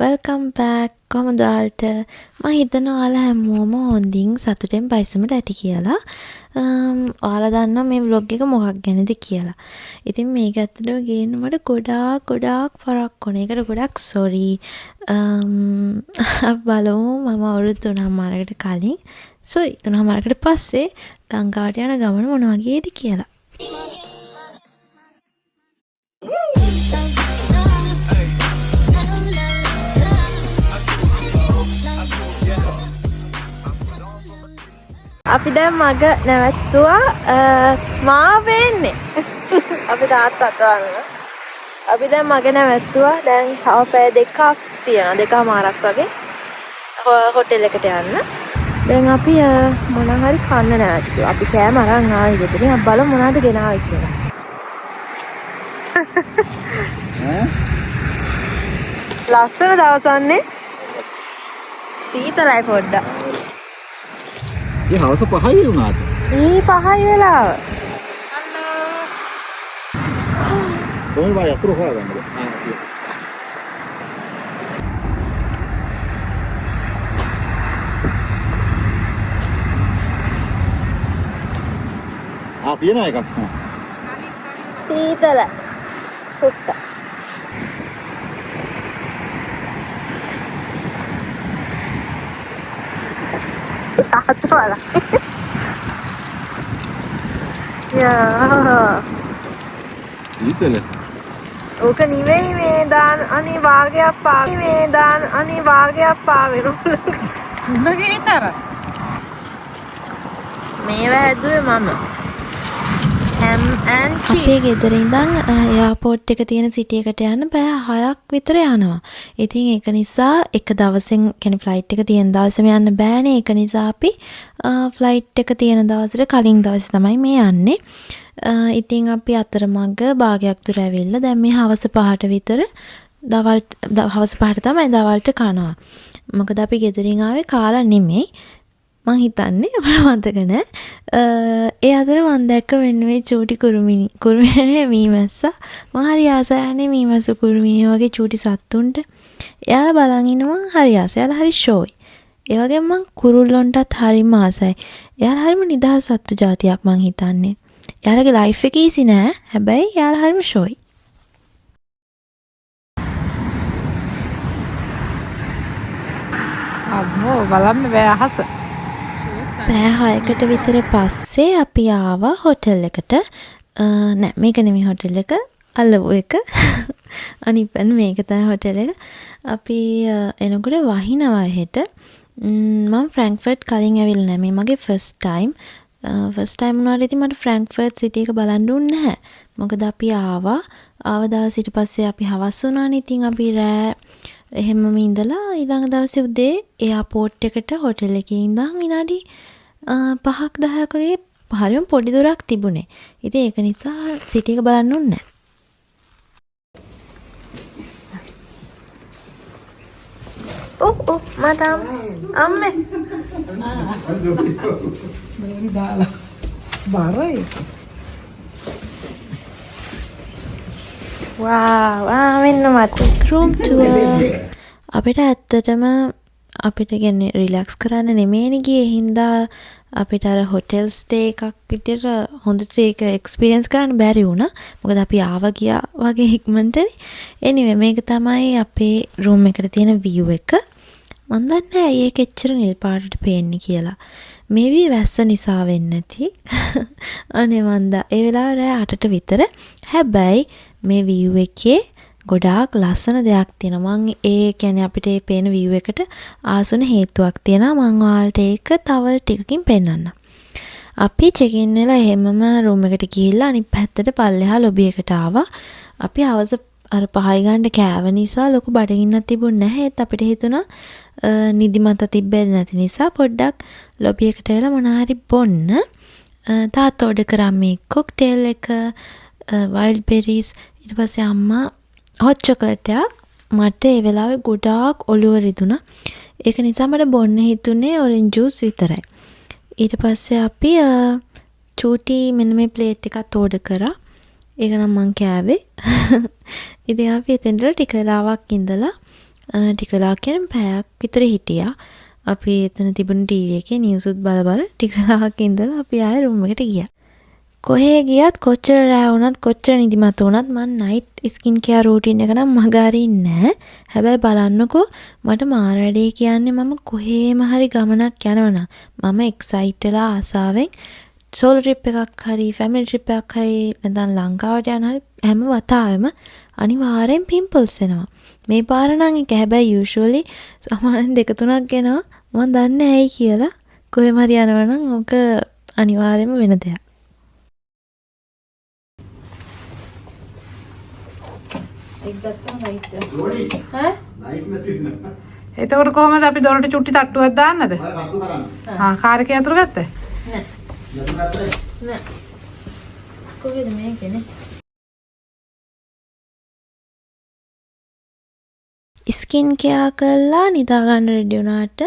welcome back. කොහොමද ඔයාලට? මම හිතනවා ඔයාලා හැමෝම හොඳින් සතුටෙන් පයිසමට ඇති කියලා. ඔයාලා දන්නවා මේ vlog එක මොකක් ගැනද කියලා. ඉතින් මේක ඇත්තටම ගේන්න මට ගොඩාක් පරක් වුණා. ඒකට ගොඩක් sorry. බලමු මම අවුරුදු 3මාරකට කලින් sorry 3මාරකට පස්සේ ලංකාවට යන ගමන මොන වගේද කියලා. අපි දැන් මග නැවැත්තුවා මා වෙන්නේ අපි තාත්තා අතවන්න අපි දැන් මග නැවැත්තුවා දැන් තව පැය දෙකක් තියෙනවා දෙකමාරක් වගේ හොටෙල් එකට යන්න දැන් අපි මොන හරි කන්න නැවැත්තුවා අපි කෑම අරන් ආවේ ගෙදරින් අපි බලමු මොනවද ගෙනාවේ කියලා ලස්සන දවසන්නේ සීතලයි පොඩ්ඩක් ये हवस 5යි වුණාට. ඊ 5යි වෙලාව. කොහොමද බය අතුරු හොයාගන්නද? තියෙන එකක්. සීතල. සුට්ට. තාත්තවල. යා. සීතල. ඕක නිවෙයි මේ දාන අනිවාර්යයක් පාවෙ මේ දාන අනිවාර්යයක් පාවෙ උන්නගේතර මේව හැදුවේ මම හැම් ඇන් චීස් අපේ ගෙදර ඉඳන් එයාපෝට් එක තියෙන සිටි එකට යන්න බෑ 6ක් විතර යනවා. ඉතින් ඒක නිසා එක දවසෙන් කියන්නේ ෆ්ලයිට් එක තියෙන දවසේම යන්න බෑනේ. ඒක නිසා අපි ෆ්ලයිට් එක තියෙන දවසට කලින් දවසේ තමයි මේ යන්නේ. ඉතින් අපි අතරමඟ භාගයක් දුර ඇවිල්ලා දැන් මේ හවස 5ට විතර හවස 5ට තමයි දවල්ට කනවා. මොකද අපි ගෙදරින් ආවේ කාලා නෙමෙයි. මං හිතන්නේ අපට මතක නෑ. ඒ අතර මං දැක්ක මෙන්න මේ චූටි කුරුමිනේ මීමැස්සා. මං හරි ආසයි මීමැස්සු කුරුමිනේ වගේ චූටි සත්තුන්ට. එයාලා බලන් ඉන්නවා හරි ආසයි. එයාලා හරි ෂෝයි. ඒ වගේම මං කුරුල්ලොන්ටත් හරිම ආසයි. එයාලා හරිම නිදහස් සත්තු జాතියක් මං හිතන්නේ. එයාලගේ ලයිෆ් එක ඊසි නෑ. හැබැයි එයාලා හරිම ෂෝයි. අම්මෝ බලන්න බෑ අහස. පැය 6කට විතර පස්සේ අපි ආවා හොටෙල් එකට. නෑ මේක නෙමෙයි හොටෙල් එක. අල්ලපු එක. අනිපන් මේක තමයි හොටෙල් එක. අපි එනකොට වහිනවා හෙට. මම ෆ්‍රැන්ක්ෆර්ට් කලින් ඇවිල්ලා නෑ. මේ මගේ ෆස්ට් ටයිම්. ෆස්ට් ටයිම් වුණාට ඉතින් මට ෆ්‍රැන්ක්ෆර්ට් සිටි එක බලන්න දුන්නේ නැහැ. මොකද අපි ආව දවස් ඊට පස්සේ අපි හවස් වුණානේ. ඉතින් අපි රෑ එහෙමම ඉඳලා ඊළඟ දවසේ උදේ එයාපෝට් එකට හොටෙල් එකේ ඉඳන් විනාඩි 5ක් 10ක වගේ හරියම පොඩි දුරක් තිබුණේ. ඉතින් ඒක නිසා සිටි එක බලන්න උන්නේ නැහැ. ඔව් මඩම් අම්මේ මේරි දාලා බාරයි wow මෙන්න මට room tour අපිට ඇත්තටම අපිට කියන්නේ රිලැක්ස් කරන්න නෙමෙයිනේ ගියේ හින්දා අපිට අර හොටෙල් ස්ටේ එකක් විතර හොඳට ඒක එක්ස්පීරියන්ස් කරන්න බැරි වුණා. මොකද අපි ආවා ගියා වගේ ඉක්මනටනේ. anyway මේක තමයි අපේ room එකට තියෙන view එක. මන් දන්නේ නැහැ ඒක එච්චර නිල් පාටට පේන්නේ කියලා. මේවි වැස්ස නිසා වෙන්නේ නැති. අනේ මන්දා ඒ වෙලාව රෑ 8ට විතර. හැබැයි මේ view එකේ ගොඩාක් ලස්සන දෙයක් තියෙනවා. මම ඒ කියන්නේ අපිට මේ පේන view එකට ආසුන හේතුවක් තියෙනවා. මම ඔයාලට ඒක තව ටිකකින් පෙන්නන්නම්. අපි check in වෙලා එහෙමම room එකට ගිහිල්ලා අනිත් පැත්තට පල්ලෙහා lobby එකට ආවා. අපි හවස අර 5යි ගන්න කෑව නිසා ලොකු බඩගින්නක් තිබුණ නැහැ. ඒත් අපිට හිතුණා නිදිමත තිබෙන්නේ නැති නිසා පොඩ්ඩක් lobby එකට වෙලා මොන හරි බොන්න. තාත්තා order කරා මේ cocktail එක wild berries ඊට පස්සේ අම්මා hot chocolate එකක් මට ඒ වෙලාවේ ගොඩාක් ඔළුව රිදුණා. ඒක නිසා මට බොන්න හිතුනේ orange juice විතරයි. ඊට පස්සේ අපි චූටි මෙන්න මේ ප්ලේට් එකත් order කරා. ඒක නම් මං කෑවේ. ඉතින් අපි එතෙන්ට ටික වෙලාවක් ඉඳලා ටික වෙලාවක් කියන්නේ පැයක් විතර හිටියා. අපි එතන තිබුණ ටීවී එකේ නිවුස් උත් බල ටික වෙලාවක් ඉඳලා අපි ආයෙ රූම් එකට ගියා. කොහේ ගියත් කොච්චර රෑ වුණත් කොච්චර නිදිමත වුණත් මම නයිට් ස්කින් කෙයාර් රූටින් එක නම් මග අරින්නේ නැහැ. හැබැයි බලන්නකෝ මට මාර වැඩේ කියන්නේ මම කොහේම හරි ගමනක් යනවනම් මම එක්සයිට් වෙලා ආසාවෙන් සෝලෝ ට්‍රිප් එකක් හරි ෆැමිලි ට්‍රිප් එකක් හරි නැත්නම් ලංකාවට යන හරි හැම වතාවෙම අනිවාර්යෙන් පිම්පල්ස් එනවා. මේ පාර නම් එක හැබැයි යූෂුවලි සමාන 2-3ක් එනවා. මම දන්නේ ඇයි කියලා. කොහෙම හරි යනවනම් ඕක අනිවාර්යෙන්ම වෙන දෙයක්. එතකොට කොහමද අපි දොරට චුට්ටි තට්ටුවක් දාන්නද? කාර්කේ අතුරු ගත්තේ? නෑ. කොහෙද මේකනේ? ස්කින් කෙයාර් කරලා නිදා ගන්න රෙඩි වුණාට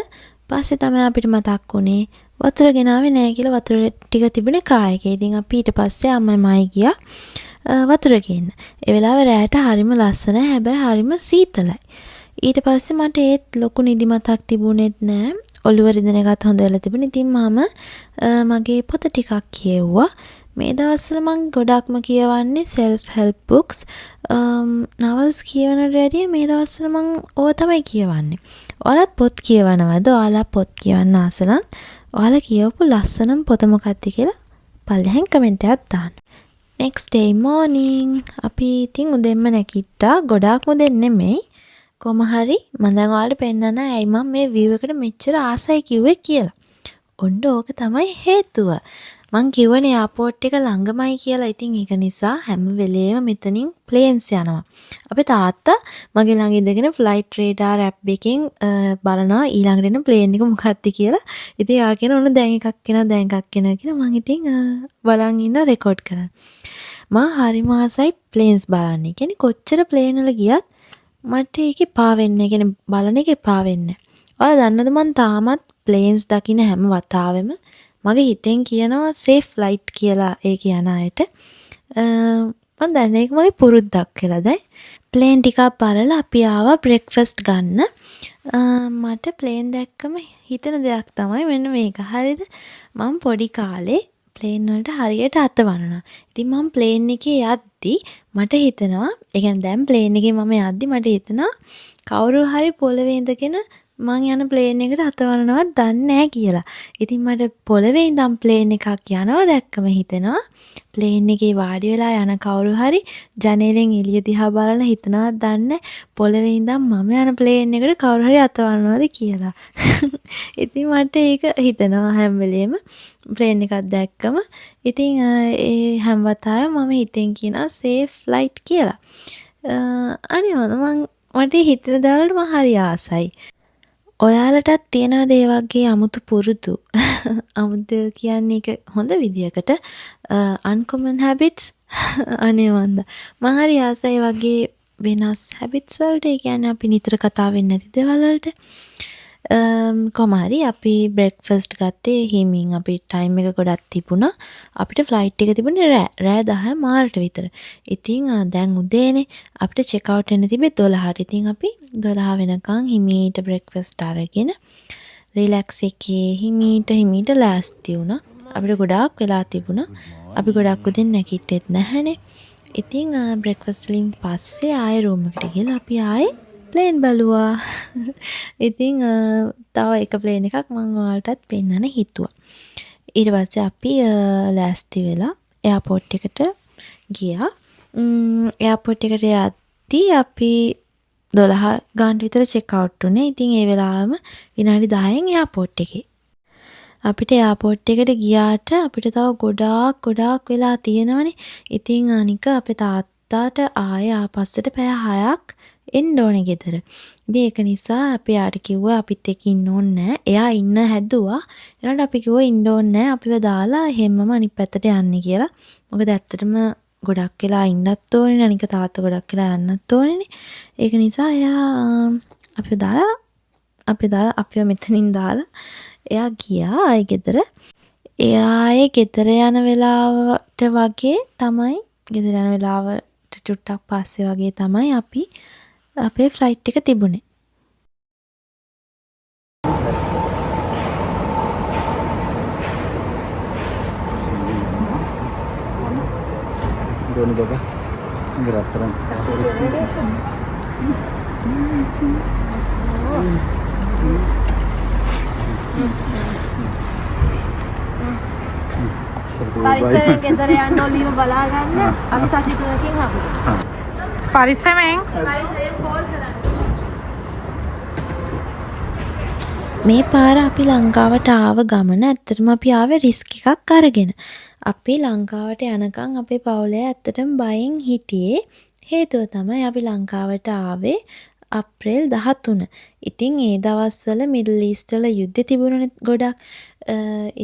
පස්සේ තමයි අපිට මතක් වුණේ වතුර ගෙනාවේ නෑ කියලා. වතුර ටික තිබුණේ කායකේ. ඉතින් අපි ඊට පස්සේ අම්මයි ගියා වතුර ගේන්න. ඒ වෙලාවේ රැයට හරිම ලස්සනයි. හැබැයි හරිම සීතලයි. ඊට පස්සේ මට ඒත් ලොකු නිදිමතක් තිබුණෙත් නෑ. ඔළුව රිදෙන එකත් හොඳ වෙලා තිබුණේ. ඉතින් මම මගේ පොත ටිකක් කියෙව්වා. මේ දවස්වල මම ගොඩක්ම කියවන්නේ self help books. novels කියවනට වැඩිය මේ දවස්වල මම ඕවා තමයි කියවන්නේ. ඔයාලත් පොත් කියවනවද? ඔයාලා පොත් කියවන්න ආස නම් ඔයාලා කියවපු ලස්සනම පොත මොකක්ද කියලා පල්ලෙහෙන් කමෙන්ට් එකක් දාන්න. next day morning අපි ඉතින් උදෙන්ම නැගිට්ටා. ගොඩාක්ම උදෙන් නෙමෙයි. කොහම හරි මම දැන් ඔයාලට පෙන්නන්න ඇයි මම මේ view එකට මෙච්චර ආසයි කිව්වේ කියලා. ඔන්න ඕක තමයි හේතුව. මං කිව්වනේ එයාපෝට් එක ළඟමයි කියලා. ඉතින් ඒක නිසා හැම වෙලේම මෙතනින් ප්ලේන්ස් යනවා. අපේ තාත්තා මගේ ළඟ ඉඳගෙන ෆ්ලයිට් රේඩාර් ඇප් එකෙන් බලනවා ඊළඟට එන ප්ලේන් එක මොකක්ද කියලා. ඉතින් යා කියන ඕන දැන් එකක් එනවා දැන් එකක් එනවා කියලා මං ඉතින් බලන් ඉන්න රෙකෝඩ් කරනවා. මම හරිම ආසයි ප්ලේන්ස් බලන්න. කියන්නේ කොච්චර ප්ලේන් වල ගියත් මට ඒකේ පා වෙන්නේ. කියන්නේ බලන එකේ පා වෙන්නේ. ඔයාලා දන්නවද මං තාමත් ප්ලේන්ස් දකින්න හැම වතාවෙම මගේ හිතෙන් කියනවා සේෆ් ෆ්ලයිට් කියලා ඒ කියන අයට. මම දන්නේ ඒක මගේ පුරුද්දක් කියලා දැන්. ප්ලේන් ටිකක් බලලා අපි ආවා බ්‍රෙක්ෆාස්ට් ගන්න. මට ප්ලේන් දැක්කම හිතෙන දෙයක් තමයි මෙන්න මේක. හරිද? මම පොඩි කාලේ ප්ලේන් වලට හරියට අත වනනවා. ඉතින් මම ප්ලේන් එකේ යද්දි මට හිතෙනවා, ඒ කියන්නේ දැන් ප්ලේන් එකේ මම යද්දි මට හිතෙනවා කවුරු හරි පොළවේ ඉඳගෙන මං යන ප්ලේන් එකට අතවනවත් දන්නේ නැහැ කියලා. ඉතින් මට පොළවේ ඉඳන් ප්ලේන් එකක් යනවා දැක්කම හිතෙනවා ප්ලේන් එකේ වාඩි වෙලා යන කවුරු හරි ජනේලෙන් එළිය දිහා බලන හිතනවත් දන්නේ පොළවේ ඉඳන් මම යන ප්ලේන් එකට කවුරු හරි අතවනවද කියලා. ඉතින් මට ඒක හිතෙනවා හැම වෙලේම ප්ලේන් එකක් දැක්කම. ඉතින් ඒ හැම වතාවෙම මම හිතෙන් කියනවා සේෆ් ෆ්ලයිට් කියලා. අනිවාර්යයෙන්ම මට හිතෙන දාලට මම හරි ආසයි. ඔයාලටත් තියෙනවද ඒ වගේ අමුතු පුරුදු? අමුතු කියන්නේ ඒක හොඳ විදියකට uncommon habits අනේ වන්ද. මම හරි ආසයි වගේ වෙනස් habits වලට. ඒ කියන්නේ අපි නිතර කතා වෙන්නේ නැති දේවල් වලට. කොමාරි අපි බ්‍රෙක්ෆාස්ට් ගත්තේ හිමින්. අපි ටයිම් එක ගොඩක් තිබුණා. අපිට ෆ්ලයිට් එක තිබුණේ රෑ 10 මාරට විතර. ඉතින් දැන් උදේනේ අපිට චෙක් අවුට් වෙන්න තිබේ 12ට. ඉතින් අපි 12 වෙනකන් හිමීට බ්‍රෙක්ෆාස්ට් අරගෙන රිලැක්ස් එකේ හිමීට ලෑස්ති වුණා. අපිට ගොඩාක් වෙලා තිබුණා. අපි ගොඩක් උදෙන් නැගිට්ටෙත් නැහැනේ. ඉතින් බ්‍රෙක්ෆාස්ට් වලින් පස්සේ ආයෙ රූම් එකට ගිහලා අපි ආයෙ ප්ලේන් බලුවා. ඉතින් තව එක ප්ලේන් එකක් මම ඔයාලටත් පෙන්නන්න හිතුවා. ඊට පස්සේ අපි ලෑස්ති වෙලා එයාපෝට් එකට ගියා. එයාපෝට් එකට යද්දී අපි 12 ගානට විතර චෙක් අවුට් වුණේ. ඉතින් ඒ වෙලාවම විනාඩි 10න් එයාපෝට් එකේ. අපිට එයාපෝට් එකට ගියාට අපිට තව ගොඩාක් වෙලා තියෙනවනේ. ඉතින් අනික අපේ තාත්තාට ආයෙ ආපස්සට පැය 6ක් එන්න ඕනේ ගෙදර. ඉතින් ඒක නිසා අපි යාට කිව්වා අපිත් එක්ක ඉන්න ඕනේ නැහැ. එයා ඉන්න හැදුවා. ඊළඟට අපි කිව්වා ඉන්න ඕනේ නැහැ. අපිව දාලා හැමම අනිත් පැත්තට යන්නේ කියලා. මොකද ඇත්තටම ගොඩක් වෙලා ඉන්නත් ඕනේ. අනික තාත්තා ගොඩක් වෙලා යන්නත් ඕනේනේ. ඒක නිසා එයා අපිව මෙතනින් දාලා එයා ගියා ආයේ ගෙදර. එයා ආයේ ගෙදර යන වෙලාවට වගේ තමයි ගෙදර යන වෙලාවට චුට්ටක් පස්සේ වගේ තමයි අපි අපේ ෆ්ලයිට් එක තිබුණේ. පරිස්සමෙන් ගෙදර යන්න ඔලිව බලා ගන්න. අපි සති 3කින් හම්බුනේ. පරිස්සමෙන්. මේ පාර අපි ලංකාවට ආව ගමන ඇත්තටම අපි ආවේ රිස්ක් එකක් අරගෙන. අපි ලංකාවට යනකම් අපේ පවුලේ ඇත්තටම බයෙන් හිටියේ. හේතුව තමයි අපි ලංකාවට ආවේ අප්‍රේල් 13. ඉතින් ඒ දවස්වල මිඩල් ඊස්ට් වල යුද්ධ තිබුණනේ ගොඩක්.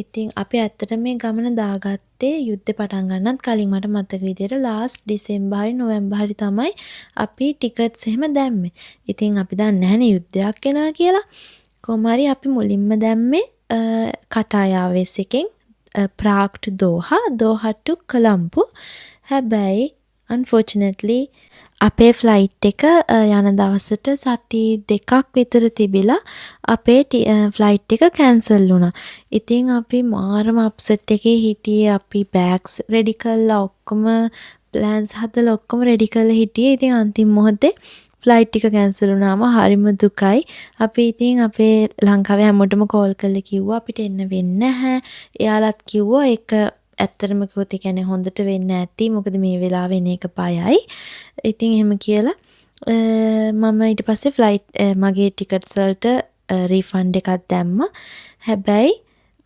ඉතින් අපි ඇත්තටම මේ ගමන දාගත්තේ යුද්ධ පටන් ගන්නත් කලින් මට මතක විදියට ලාස්ට් ඩිසෙම්බර් හරි නොවැම්බර් හරි තමයි අපි ටිකට්ස් එහෙම දැම්මේ. ඉතින් අපි දන්නේ නැහනේ යුද්ධයක් එනවා කියලා. කොහොම හරි අපි මුලින්ම දැම්මේ කටාර් එයාර්වේස් එකෙන් ප්‍රාග් to Doha to Colombo. හැබැයි unfortunately අපේ ෆ්ලයිට් එක යන දවසට සති 2ක් විතර තිබිලා අපේ ෆ්ලයිට් එක කැන්සල් වුණා. ඉතින් අපි මාරම අප්සෙට් එකේ හිටියේ. අපි බෑග්ස් රෙඩි කරලා ඔක්කොම ප්ලෑන්ස් හදලා ඔක්කොම රෙඩි කරලා හිටියේ. ඉතින් අන්තිම මොහොතේ ෆ්ලයිට් එක කැන්සල් වුණාම හරිම දුකයි. අපි ඉතින් අපේ ලංකාවේ හැමෝටම කෝල් කරලා කිව්වා අපිට එන්න වෙන්නේ නැහැ. එයාලත් කිව්වා ඒක ඇත්තටම කිව්වොත් ඒ කියන්නේ හොඳට වෙන්න ඇති. මොකද මේ වෙලාවේ එන එක බයයි. ඉතින් එහෙම කියලා මම ඊට පස්සේ ෆ්ලයිට් මගේ ටිකට්ස් වලට රීෆන්ඩ් එකක් දැම්මා. හැබැයි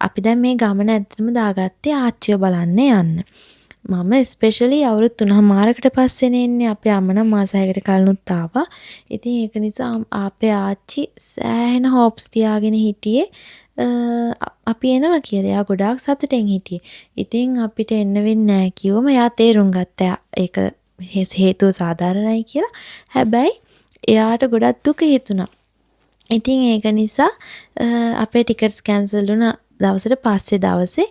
අපි දැන් මේ ගමන ඇත්තටම දාගත්තේ ආච්චිව බලන්න යන්න. මම ස්පෙෂලි අවුරුදු 3මාරකට පස්සේ එන්නේ. අපේ අම්මා නම් මාස 6කට කලිනුත් ආවා. ඉතින් ඒක නිසා අපේ ආච්චි සෑහෙන හොප්ස් තියාගෙන හිටියේ අපි එනවා කියලා. එයා ගොඩාක් සතුටෙන් හිටියේ. ඉතින් අපිට එන්න වෙන්නේ නැහැ කිව්වම එයා තේරුම් ගත්තා ඒක හේතුව සාධාරණයි කියලා. හැබැයි එයාට ගොඩක් දුක හිතුණා. ඉතින් ඒක නිසා අපේ ටිකට්ස් කැන්සල් වුණා. දවසට පස්සේ දවසේ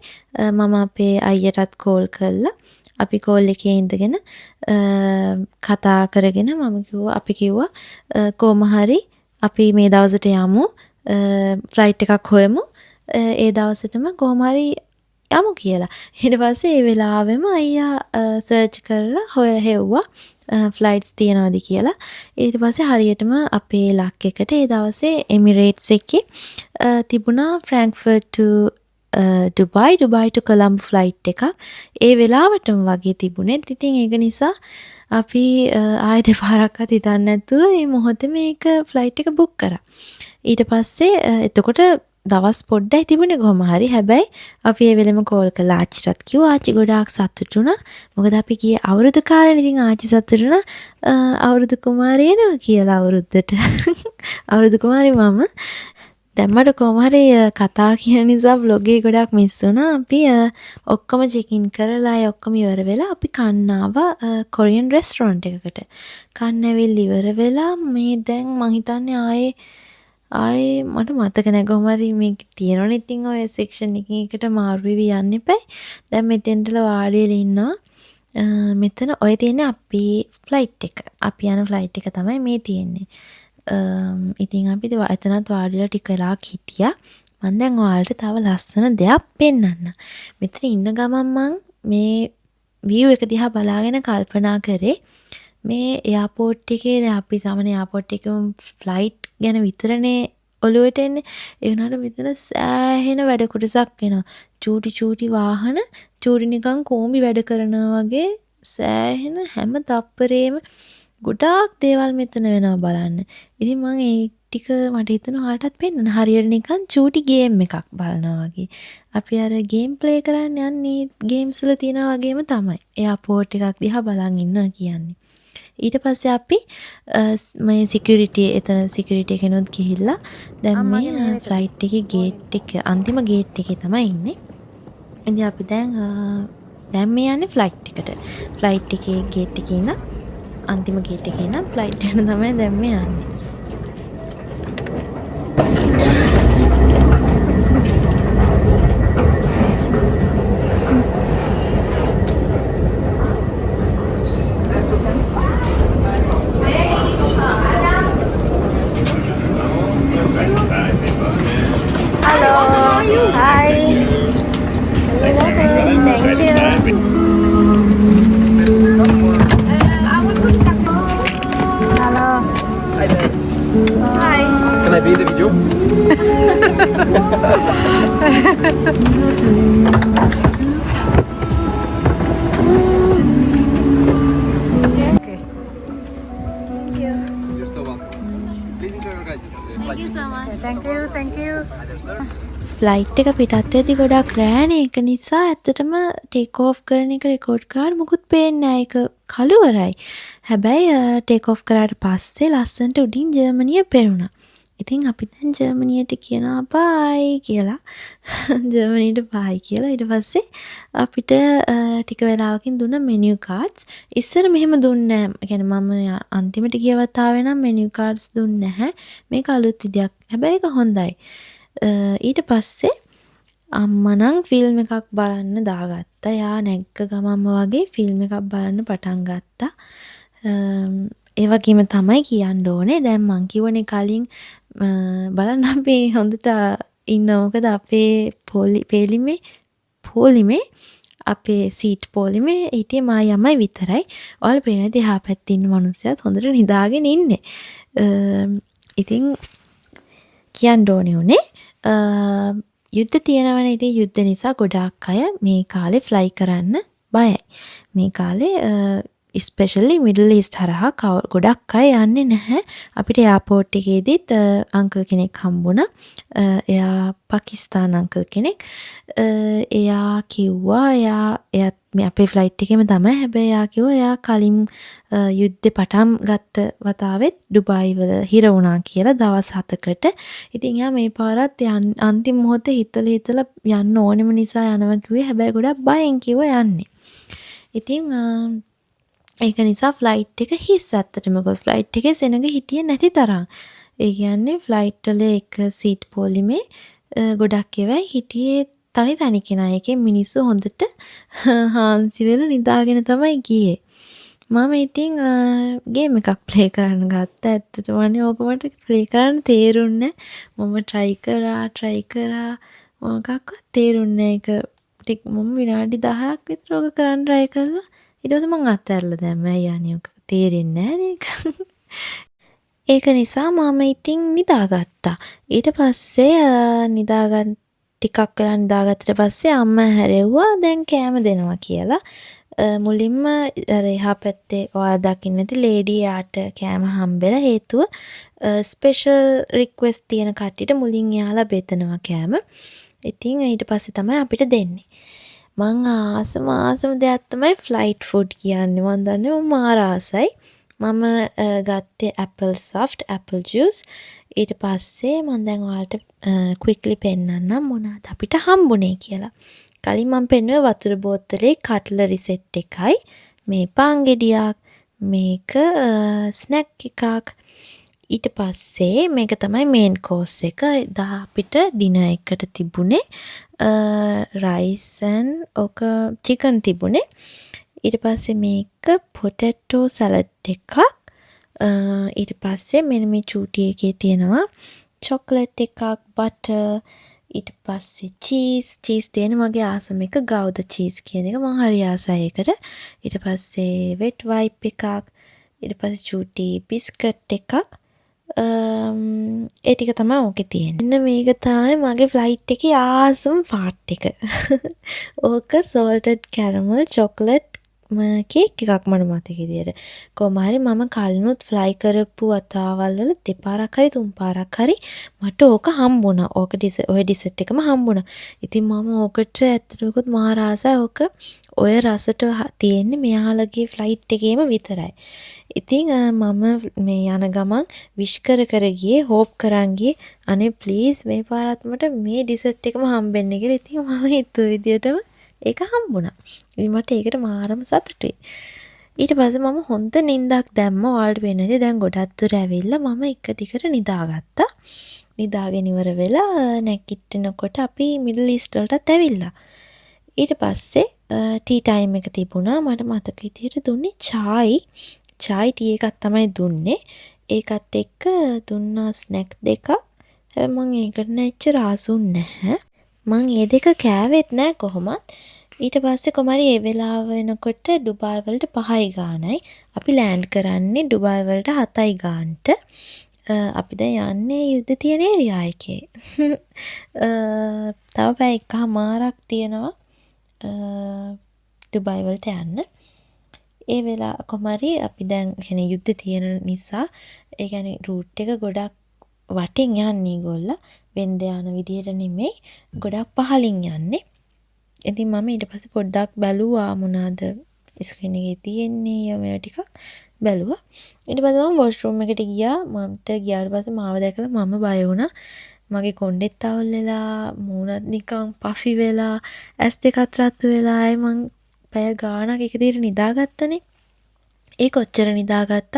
මම අපේ අයියටත් කෝල් කළා. අපි කෝල් එකේ ඉඳගෙන කතා කරගෙන අපි කිව්වා කොහොම හරි අපි මේ දවසට යමු. ෆ්ලයිට් එකක් හොයමු. ඒ දවසටම කොහොම හරි යමු කියලා. ඊට පස්සේ ඒ වෙලාවෙම අයියා සර්ච් කරලා හෙව්වා ෆ්ලයිට්ස් තියනවාද කියලා. ඊට පස්සේ හරියටම අපේ ලක් එකට ඒ දවසේ එමිරේට්ස් එකේ තිබුණා ෆ්‍රැන්ක්ෆර්ට් to Dubai to Colombo flight එකක්. ඒ වෙලාවටම වගේ තිබුණේ. ඉතින් ඒක නිසා අපි ආයෙ දෙපාරක්වත් හිතන්නේ නැතුව මේ මොහොතේ මේක ෆ්ලයිට් එක බුක් කරා. ඊට පස්සේ එතකොට දවස් පොඩ්ඩයි තිබුණේ කොහොම හරි. හැබැයි අපි ඒ වෙලෙම කෝල් කරලා ආච්චිටත් කිව්වා. ආච්චි ගොඩාක් සතුටු වුණා. මොකද අපි ගියේ අවුරුදු කාලෙනේ. ඉතින් ආච්චි සතුටු වුණා අවුරුදු කුමාරී එනවා කියලා අවුරුද්දට. අවුරුදු කුමාරී මම දැන් මට කොහොම හරි කතා කියන නිසා vlog එක ගොඩාක් මිස් වුණා. අපි ඔක්කොම චෙක් ඉන් කරලා ඔක්කොම ඉවර වෙලා අපි කන්න ආවා කොරියන් රෙස්ටොරන්ට් එකකට. කන්න ඇවිල්ලා ඉවර වෙලා මේ දැන් මං හිතන්නේ ආයේ මට මතක නැහැ කොහොම හරි මේක තියෙනවනේ. ඉතින් ඔය සෙක්ෂන් එකකින් එකට මාරු වෙවි යන්න එපා. දැන් මෙතෙන්ටලා වාඩි වෙලා ඉන්නවා. මෙතන ඔය තියෙන්නේ අපේ ෆ්ලයිට් එක. අපි යන ෆ්ලයිට් එක තමයි මේ තියෙන්නේ. ඉතින් අපි එතනත් වාඩිලා ටික වෙලාවක් හිටියා. මම දැන් ඔයාලට තව ලස්සන දෙයක් පෙන්වන්න. මෙතන ඉන්න ගමන් මම මේ view එක දිහා බලාගෙන කල්පනා කරේ මේ එයාපෝට් එකේ දැන් අපි සාමාන්‍ය එයාපෝට් එකේ ෆ්ලයිට් ගැන විතරනේ ඔලුවට එන්නේ. ඒ වුණාට මෙතන සෑහෙන වැඩ කොටසක් වෙනවා. චූටි වාහන චූටි නිකන් කෝඹි වැඩ කරනවා වගේ සෑහෙන හැම තප්පරේම ගොඩාක් දේවල් මෙතන වෙනවා බලන්න. ඉතින් මම ඒ ටික මට හිතෙනවා ඔයාලටත් පෙන්නන්න. හරියට නිකන් චූටි ගේම් එකක් බලනවා වගේ. අපි අර ගේම් ප්ලේ කරන්න යන්නේ ගේම්ස් වල තියෙනා වගේම තමයි. එයාපෝට් එකක් දිහා බලන් ඉන්නවා කියන්නේ. ඊට පස්සේ අපි මේ සිකියුරිටි කෙනෙක් ගිහිල්ලා දැන් මේ ෆ්ලයිට් එකේ ගේට් එක අන්තිම ගේට් එකේ තමයි ඉන්නේ. ඉතින් අපි දැන් මේ යන්නේ ෆ්ලයිට් එකට. ෆ්ලයිට් එකේ ගේට් එකේ ඉඳන් අන්තිම ගේට් එකේ ඉඳන් ෆ්ලයිට් එකට තමයි දැන් මේ යන්නේ. be the video. Okay. You're so welcome. Please enjoy your guys. Thank you so much. Thank you. Flight එක පිටත් වෙද්දි ගොඩක් රෑනේ. ඒක නිසා ඇත්තටම ටේක් ඕෆ් කරන එක රෙකෝඩ් කරාට මුකුත් පේන්නේ නැහැ. ඒක කළුවරයි. හැබැයි ටේක් ඕෆ් කරාට පස්සේ ලස්සනට උඩින් ජර්මනිය පෙරුණා. ඉතින් අපි දැන් ජර්මනියට කියනවා බයි කියලා. ජර්මනියට බයි කියලා. ඊට පස්සේ අපිට ටික වෙලාවකින් දුන්න මෙනු කාඩ්ස්. ඉස්සර මෙහෙම දුන්නේ නැහැ. ඒ කියන්නේ මම අන්තිමට ගිය වතාවේ නම් මෙනු කාඩ්ස් දුන්නේ නැහැ. මේක අලුත් විදියක්. හැබැයි ඒක හොඳයි. ඊට පස්සේ අම්මා නම් ෆිල්ම් එකක් බලන්න දාගත්තා. යා නැග්ග ගමන්ම වගේ ෆිල්ම් එකක් බලන්න පටන් ගත්තා. ඒ වගේම තමයි කියන්න ඕනේ. දැන් මං කිව්වනේ කලින් බලන්න අපි හොඳට ඉන්න මොකද අපේ පොලිමේ අපේ සීට් පොලිමේ හිටියේ මායි අම්මයි විතරයි. ඔයාලා පේන දිහා පැත්තේ ඉන්න මිනිස්සුත් හොඳට නිදාගෙන ඉන්නේ. ඉතින් කියන්න ඕනේ උනේ යුද්ධ තියෙනවනේ. ඉතින් යුද්ධ නිසා ගොඩාක් අය මේ කාලේ ෆ්ලයි කරන්න බයයි. මේ කාලේ ස්පෙෂලි මිඩල් ඊස්ට් හරහා ගොඩක් අය යන්නේ නැහැ. අපිට එයාපෝට් එකේදීත් අංකල් කෙනෙක් හම්බුණා. එයා පාකිස්තාන අංකල් කෙනෙක්. එයා කිව්වා එයාත් මේ අපේ ෆ්ලයිට් එකේම තමයි. හැබැයි එයා කිව්වා එයා කලින් යුද්ධේ පටන් ගත්ත වතාවෙත් ඩුබායි වල හිර වුණා කියලා දවස් 7කට. ඉතින් එයා මේ පාරත් අන්තිම මොහොතේ හිතලා යන්න ඕනෙම නිසා යනවා කිව්වේ. හැබැයි ගොඩක් බයෙන් කිව්වා යන්නේ. ඉතින් ඒක නිසා ෆ්ලයිට් එක හිස් ඇත්තටම. මොකද ෆ්ලයිට් එකේ සෙනඟ හිටියේ නැති තරම්. ඒ කියන්නේ ෆ්ලයිට් වල එක සීට් පොලිමේ ගොඩක් ඒවා හිටියේ තනි කෙනා. ඒකේ මිනිස්සු හොඳට හාන්සි වෙලා නිදාගෙන තමයි ගියේ. මම ඉතින් ගේම් එකක් ප්ලේ කරන්න ගත්තා. ඇත්තටම ඕක මට ප්ලේ කරන්න තේරුන්නේ නැහැ. මම try කරා මොකක්වත් තේරුන්නේ නැහැ. ඒක මම විනාඩි 10ක් විතර ඕක කරන්න try කළා. ඊට පස්සේ මං අත්හැරලා දැම්මා. අයියානේ ඔක තේරෙන්නේ නැහැ ඒක නිසා මම ඉතින් නිදාගත්තා. ඊට පස්සේ ටිකක් වෙලා නිදාගත්තට පස්සේ අම්මා හැරෙව්වා දැන් කෑම දෙනවා කියලා. මුලින්ම අර එහා පැත්තේ ඔයාලා දකින්න ඇති ලේඩි යාට කෑම හම්බෙලා. හේතුව ස්පෙෂල් රික්වෙස්ට් තියෙන කට්ටියට මුලින් යාලා බෙදනවා කෑම. ඉතින් ඊට පස්සේ තමයි අපිට දෙන්නේ. මං ආසම දෙයක් තමයි ෆ්ලයිට් ෆුඩ් කියන්නේ. මං දන්නේ මම මාර ආසයි. මම ගත්තේ apple soft, apple juice. ඊට පස්සේ මම දැන් ඔයාලට quickly පෙන්නන්නම් මොනවද අපිට හම්බුනේ කියලා. කලින් මම පෙන්නුවේ වතුර බෝතලේ කට්ලරි සෙට් එකයි. මේ පාන් ගෙඩියක්, මේක ස්නැක් එකක්. ඊට පස්සේ මේක තමයි මේන් කෝස් එක. එදා අපිට ඩිනර් එකට තිබුණේ රයිස් ඔක චිකන් තිබුණේ. ඊට පස්සේ මේක පොටැටෝ සලඩ් එකක්. ඊට පස්සේ මෙන්න මේ චූටි එකේ තියෙනවා චොක්ලට් එකක්, බටර්. ඊට පස්සේ චීස් තියෙන මගේ ආසම එක ගවුද චීස් කියන එක. මම හරි ආසයි ඒකට. ඊට පස්සේ වෙට් වයිප් එකක්. ඊට පස්සේ චූටි බිස්කට් එකක්. ඒ ටික තමයි ඕකේ තියෙන්නේ. මෙන්න මේක තමයි මගේ ෆ්ලයිට් එකේ ආසම පාර්ට් එක. ඕක salted caramel chocolate කේක් එකක් මට මතක විදියට. කොහොම හරි මම කලිනුත් ෆ්ලයි කරපු වතාවල් වල දෙපාරක් හරි තුන් පාරක් හරි මට ඕක හම්බුණා. ඕක ඔය ඩිසර්ට් එකම හම්බුණා. ඉතින් මම ඕකට ඇත්තටම මාර ආසයි. ඕක ඔය රසට තියෙන්නේ මෙයාලගේ ෆ්ලයිට් එකේම විතරයි. ඉතින් මම මේ යන ගමන් විශ් කර ගියේ, හෝප් කරන් ගියේ අනේ ප්ලීස් මේ පාරත් මට මේ ඩිසර්ට් එකම හම්බෙන්න කියලා. ඉතින් මම හිතුව විදියටම ඒක හම්බුණා. ඉතින් මට ඒකට මාරම සතුටුයි. ඊට පස්සේ මම හොඳ නිින්දක් දැම්මා. ඔයාලට වෙන්නේ දැන් ගොඩක් දුර ඇවිල්ලා මම එක දිගට නිදාගත්තා. නිදාගෙන ඉවර වෙලා නැගිටිනකොට අපි මිඩල් ඊස්ට් වලටත් ඇවිල්ලා. ඊට පස්සේ ටී ටයිම් එක තිබුණා. මට මතක විදියට දුන්නේ චායි ටී එකක් තමයි දුන්නේ. ඒකත් එක්ක දුන්නා ස්නැක් දෙකක්. හැබැයි මම ඒකට නැච්චර ආසුන් නැහැ. මං ඒ දෙක කෑවෙත් නෑ කොහොමත්. ඊට පස්සේ කොමාරි ඒ වෙලාව වෙනකොට ඩුබායි වලට 5යි ගානයි. අපි ලෑන්ඩ් කරන්නේ ඩුබායි වලට 7යි ගානට. අපි දැන් යන්නේ යුද්ධ තියෙන ඒරියා එකේ. තව පැය එකමාරක් තියෙනවා ඩුබයි වලට යන්න. ඒ වෙලාව කොහමරි අපි දැන් කියන්නේ යුද්ධ තියෙන නිසා ඒ කියන්නේ රූට් එක ගොඩක් වටින් යන්නේ ඒගොල්ලෝ. වෙන්ද යන විදිහට නෙමෙයි ගොඩක් පහලින් යන්නේ. ඉතින් මම ඊට පස්සේ පොඩ්ඩක් බැලුවා මොනවාද ස්ක්‍රීන් එකේ තියෙන්නේ මේ ටිකක් බැලුවා. ඊට පස්සේ මම වොෂ්රූම් එකට ගියා. මමට ගියාට පස්සේ මාව දැකලා මම බය වුණා. මගේ කොණ්ඩෙත් අවුල් වෙලා, මූණත් නිකන් පෆි වෙලා, ඇස් දෙකත් රතු වෙලා මං පැය ගාණක් එක දිගට නිදාගත්තනේ. ඒ කොච්චර නිදාගත්තත්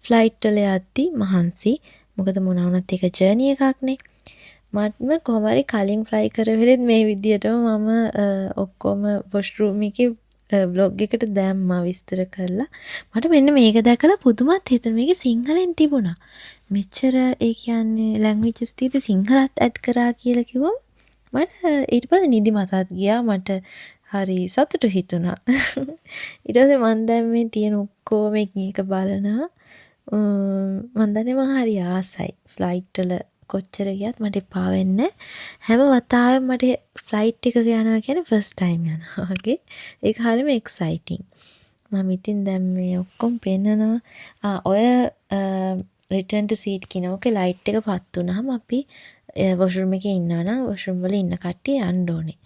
ෆ්ලයිට් වල යද්දි මහන්සි. මොකද මොනවා වුණත් ඒක ජර්නි එකක්නේ. මම කොහොම හරි කලින් ෆ්ලයි කරවෙලෙත් මේ විදියටම මම ඔක්කොම වොෂ්රූම් එකේ බ්ලොග් එකට දැම්මා විස්තර කරලා. මට මෙන්න මේක දැකලා පුදුමත් හිතුණා. මේක සිංහලෙන් තිබුණා. මෙච්චර ඒ කියන්නේ ලැන්ග්වේජස් තියෙදි සිංහලත් ඇඩ් කරා කියලා කිව්වම මට ඊට පස්සේ නිදි මතත් ගියා. මට හරි සතුටු හිතුණා. ඊට පස්සේ මම දැන් මේ තියෙන ඔක්කොම එක බලනවා. මම දන්නේ මම හරි ආසයි. ෆ්ලයිට් වල කොච්චර ගියත් මට එපා වෙන්නේ හැම වතාවෙම මට ෆ්ලයිට් එකක යනවා කියන්නේ ෆස්ට් ටයිම් යනවා වගේ. ඒක හරියම එක්සයිටිං. මම ඉතින් දැන් මේ ඔක්කොම පෙන්නනවා. ඔය return to seat කියන ඔකේ ලයිට් එක පත් වුණාම අපි වොෂරූම් එකේ ඉන්නවා නම් වොෂරූම් වල ඉන්න කට්ටිය යන්න ඕනේ.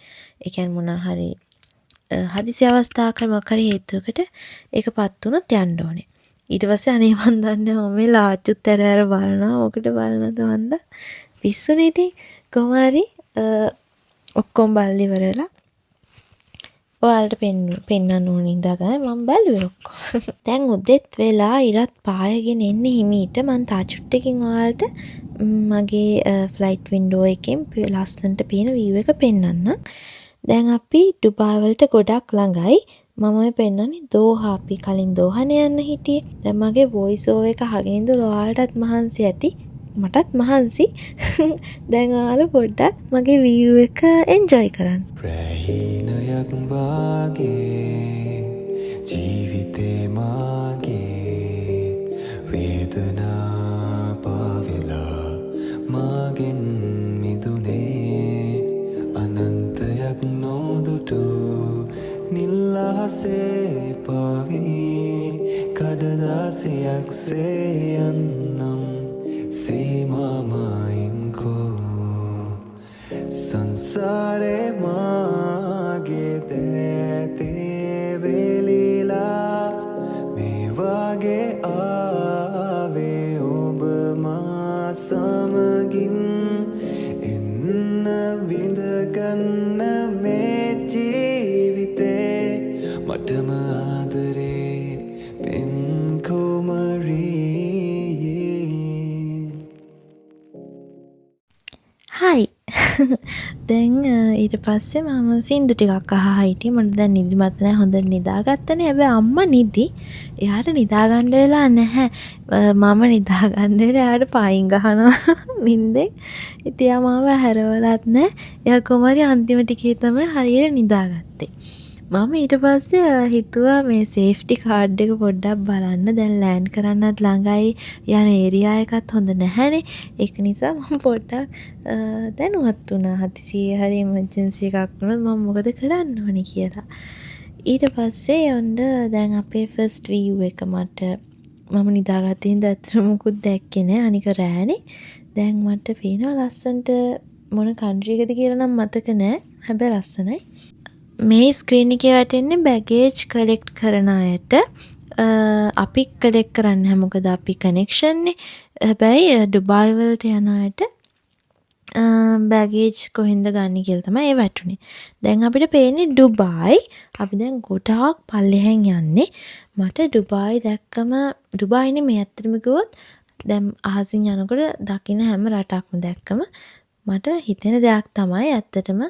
ඒ කියන්නේ මොනවා හරි හදිසි අවස්ථාවක මොකක් හරි හේතුවකට ඒක පත් වුණොත් යන්න ඕනේ. ඊට පස්සේ අනේ මන් දන්නේ මම මේ ලාච්චුත් ඇර බලනවා. මොකට බලනද මන්ද? පිස්සුනේ ඉතින් කොහොම හරි ඔක්කොම බලලි ඉවරලා ඔයාලට පෙන්නන්න ඕන ඉඳලා තමයි මම බැලුවේ ඔක්කොම. දැන් උදෙත් වෙලා ඉරත් පායගෙන එන්නේ හිමීට. මම තාචුට්ටකින් ඔයාලට මගේ ෆ්ලයිට් වින්ඩෝ එකෙන් ලස්සනට පේන view එක පෙන්නන්න. දැන් අපි ඩුබායි වලට ගොඩක් ළඟයි. මම ඔය පෙන්නන්නේ දෝහා. අපි කලින් දෝහානේ යන්න හිටියේ. දැන් මගේ වොයිස් ඕවර් එක අහගෙන ඉඳලා ඔයාලටත් මහන්සි ඇති. මටත් මහන්සි. දැන් ඔයාලා පොඩ්ඩක් මගේ view එක enjoy කරන්න. රැහිනයක් වාගේ ජීවිතේ මාගේ වේදනා පාවෙලා මාගෙන් මිදුනේ අනන්තයක් නොදුටු නිල්ලහසේ පාවී කඩදාසියක් සේ යන්නම් සීමාමයින්කෝ සංසාරේ මාගේ දැතේ වෙලිලා මේ වගේ ආවේ ඔබ මා සමගින් එන්න විඳගන්න මේ ජීවිතේ මටම ආදරේ පෙන් කුමරී. හයි. දැන් ඊට පස්සේ මම සින්දු ටිකක් අහලා හිටියේ. මට දැන් නිදිමත නැහැ. හොඳට නිදාගත්තනේ. හැබැයි අම්මා නිදි. එයාට නිදා ගන්න වෙලා නැහැ. මම නිදා ගන්න වෙලා එයාට පයින් ගහනවා නිින්දෙන්. ඉතින් එයා මාව හැරවලත් නැහැ. එයා කොහමරි අන්තිම ටිකේ තමයි හරියට නිදාගත්තේ. මම ඊට පස්සේ හිතුවා මේ සේෆ්ටි කාඩ් එක පොඩ්ඩක් බලන්න. දැන් ලෑන්ඩ් කරන්නත් ළඟයි. යන ඒරියා එකත් හොඳ නැහැනේ. ඒක නිසා මම පොඩ්ඩක් දැනුවත් වුණා. හදිසියෙ හරි එමර්ජන්සි එකක් වුණොත් මම මොකද කරන්න ඕනේ කියලා. ඊට පස්සේ යන්න දැන් අපේ ෆස්ට් view එක මට මම නිදාගත්තේ ඉඳන් ඇත්තට මොකුත් දැක්කේ නෑ. අනික රෑනේ. දැන් මට පේනවා ලස්සන්ට මොන කන්ට්‍රි එකද කියලා නම් මතක නෑ. හැබැයි ලස්සනයි. මේ ස්ක්‍රීන් එකේ වැටෙන්නේ බැගේජ් කලෙක්ට් කරන අයට. අපි කලෙක්ට් කරන්නේ නැහැ. මොකද අපි කනෙක්ෂන් නේ. හැබැයි ඩුබායි වලට යන අයට බැගේජ් කොහෙන්ද ගන්න කියලා තමයි ඒ වැටුනේ. දැන් අපිට පේන්නේ ඩුබායි. අපි දැන් ගොඩාක් පල්ලෙහෙන් යන්නේ. මට ඩුබායි දැක්කම ඩුබායිනේ මේ ඇත්තටම කිව්වොත් දැන් අහසින් යනකොට දකින්න හැම රටක්ම දැක්කම මට හිතෙන දෙයක් තමයි ඇත්තටම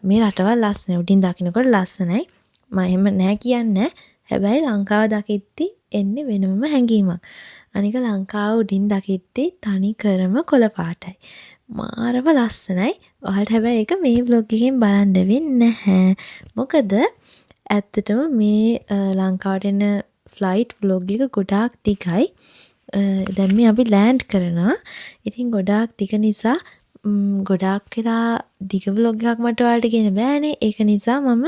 මේ රටවල් ලස්සනයි. උඩින් දකින්නකොට ලස්සනයි. මම එහෙම නෑ කියන්නේ. හැබැයි ලංකාව දකිද්දි එන්නේ වෙනමම හැඟීමක්. අනික ලංකාව උඩින් දකිද්දි තනි කරම කොළ පාටයි. මාරම ලස්සනයි. ඔයාලට හැබැයි ඒක මේ vlog එකෙන් බලන්න වෙන්නේ නැහැ. මොකද ඇත්තටම මේ ලංකාවට එන ෆ්ලයිට් vlog එක ගොඩාක් දිගයි. දැන් මේ අපි ලෑන්ඩ් කරනවා. ඉතින් ගොඩාක් දිග නිසා ගොඩාක් වෙලා දිග vlog එකක් මට ඔයාලට ගෙන්න බෑනේ. ඒක නිසා මම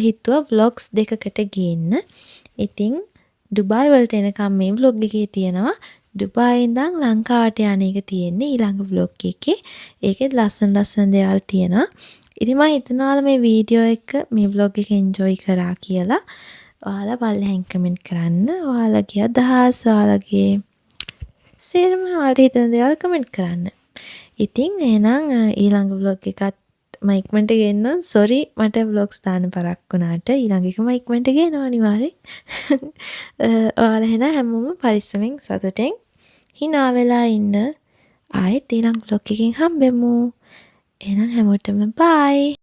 හිතුවා vlogs දෙකකට ගේන්න. ඉතින් ඩුබායි වලට එනකම් මේ vlog එකේ තියෙනවා. ඩුබායි ඉඳන් ලංකාවට යන එක තියෙන්නේ ඊළඟ vlog එකේ. ඒකෙත් ලස්සන දේවල් තියෙනවා. ඉතින් මම හිතනවා මේ වීඩියෝ එක මේ vlog එක enjoy කරා කියලා. ඔයාලා පල්ලෙහෙන් කමෙන්ට් කරන්න. ඔයාලගේ අදහස්, ඔයාලගේ සේරම ඔයාලට හිතෙන දේවල් කමෙන්ට් කරන්න. ඉතින් එහෙනම් ඊළඟ vlog එකත් මම ඉක්මනට ගෙන්නනවා. sorry මට vlogs දාන්න පරක් වුණාට ඊළඟ එක මම ඉක්මනට ගෙනවා අනිවාර්යෙන්. ඔයාලා එහෙනම් හැමෝම පරිස්සමෙන් සතුටෙන් hina වෙලා ඉන්න. ආයෙත් ඊළඟ vlog එකකින් හම්බෙමු. එහෙනම් හැමෝටම bye.